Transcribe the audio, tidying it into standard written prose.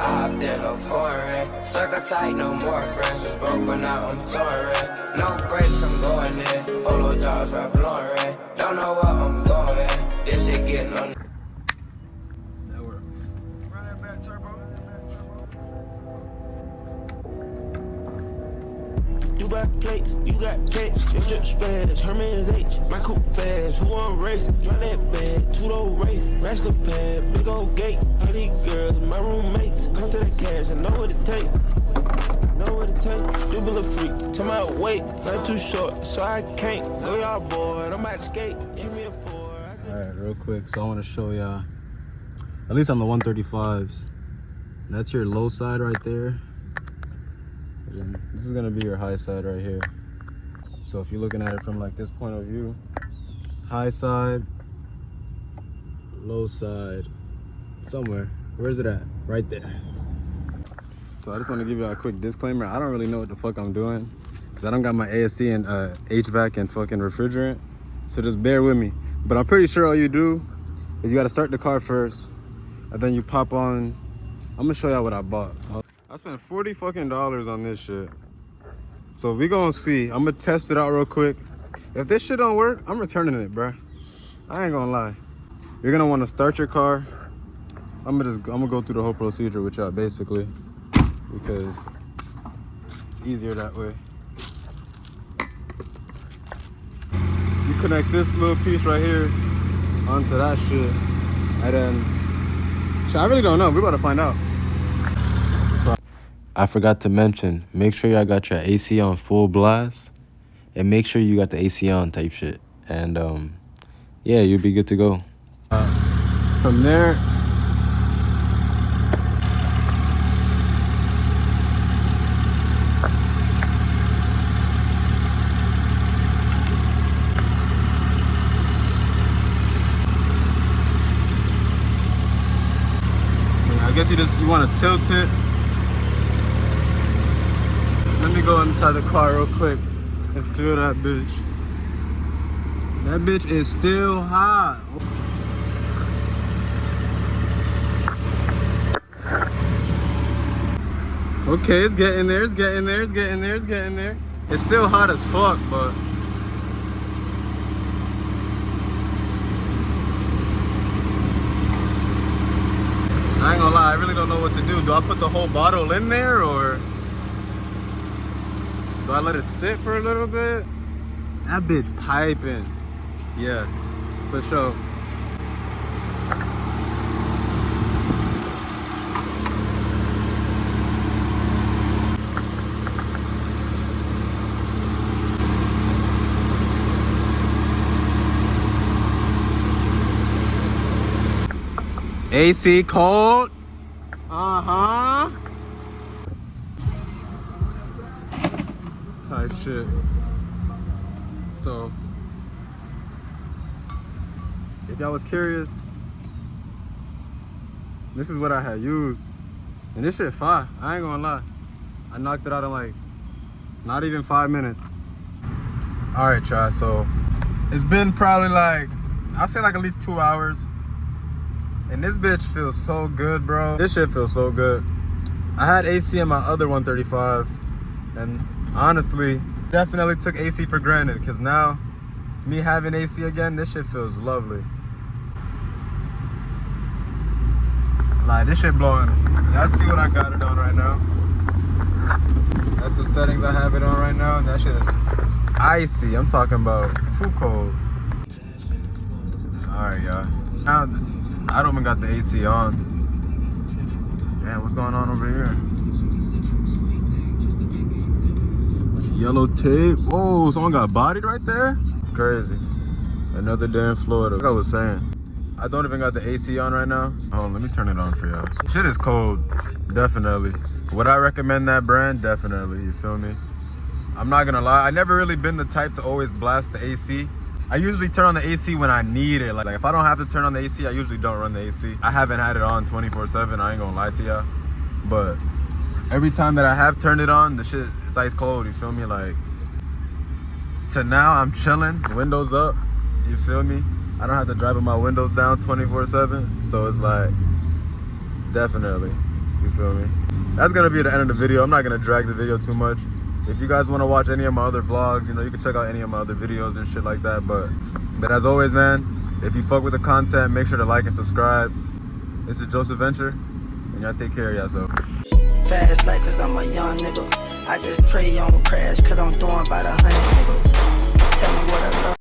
I hopped in a foreign. Circle tight, no more friends. Was broke, but now I'm touring. No breaks, I'm going in. Polo jobs, Ralph Lauren. Don't know where I'm going. This shit getting on. That works. Run that back turbo. You got plates, you got cakes, your drip spreads, Herman's H, my coupe fast, who want racing, drop that bag, two-door race, master pad, big old gate, all these girls, my roommates, come to the cash, I know what it takes, know what it takes, dribble a freak, tell my weight, not too short, so I can't, go y'all bored, I'm out to skate, give me a 4. Alright, real quick, so I want to show y'all, at least on the 135s, that's your low side right there. And this is gonna be your high side right here. So if you're looking at it from like this point of view, high side, low side, somewhere. Where's it at? Right there. So I just want to give you a quick disclaimer. I don't really know what the fuck I'm doing because I don't got my ASC and HVAC and fucking refrigerant. So just bear with me. But I'm pretty sure all you do is you gotta start the car first and then you pop on. I'm gonna show y'all what I bought. I spent $40 fucking on this shit. So we gonna see. I'm gonna test it out real quick. If this shit don't work, I'm returning it, bruh. I ain't gonna lie. You're gonna wanna start your car. I'm gonna go through the whole procedure with y'all basically, because it's easier that way. You connect this little piece right here onto that shit, and then, shit, I really don't know. We're about to find out. I forgot to mention, make sure y'all got your AC on full blast and make sure you got the AC on type shit. And yeah, you'll be good to go. From there, so I guess you want to tilt it. Let me go inside the car real quick and feel that bitch. That bitch is still hot. Okay, it's getting there, it's getting there, it's getting there, it's getting there. It's still hot as fuck, but I ain't gonna lie, I really don't know what to do. Do I put the whole bottle in there or do I let it sit for a little bit? That bitch piping. Yeah, for sure. AC cold. Type shit. So if y'all was curious, this is what I had used, and this shit fire. I ain't gonna lie, I knocked it out in like not even 5 minutes. All right, y'all, so it's been probably like, I'll say like at least 2 hours, and this bitch feels so good, bro. This shit feels so good. I had AC in my other 135, and honestly, definitely took AC for granted, because now me having AC again, this shit feels lovely. Like, this shit blowing. Y'all see what I got it on right now? That's the settings I have it on right now, and that shit is icy. I'm talking about too cold. Alright, y'all. Now I don't even got the AC on. Damn, what's going on over here? Yellow tape. Whoa, someone got bodied right there? Crazy. Another day in Florida. Like I was saying, I don't even got the AC on right now. Hold on, let me turn it on for y'all. Shit is cold, definitely. Would I recommend that brand? Definitely, you feel me? I'm not gonna lie, I never really been the type to always blast the AC. I usually turn on the AC when I need it. Like if I don't have to turn on the AC, I usually don't run the AC. I haven't had it on 24/7, I ain't gonna lie to y'all. But every time that I have turned it on, the shit is ice cold, you feel me? Like, to now, I'm chilling, windows up, you feel me? I don't have to drive with my windows down 24/7, so it's like, definitely. You feel me? That's gonna be the end of the video. I'm not gonna drag the video too much. If you guys want to watch any of my other vlogs, you know, you can check out any of my other videos and shit like that. But as always, man, if you fuck with the content, make sure to like and subscribe. This is Joseph Venture, and y'all take care of yourself. Fast life cause I'm a young nigga. I just pray you don't crash cause I'm doing about 100 nigga. Tell me what I love.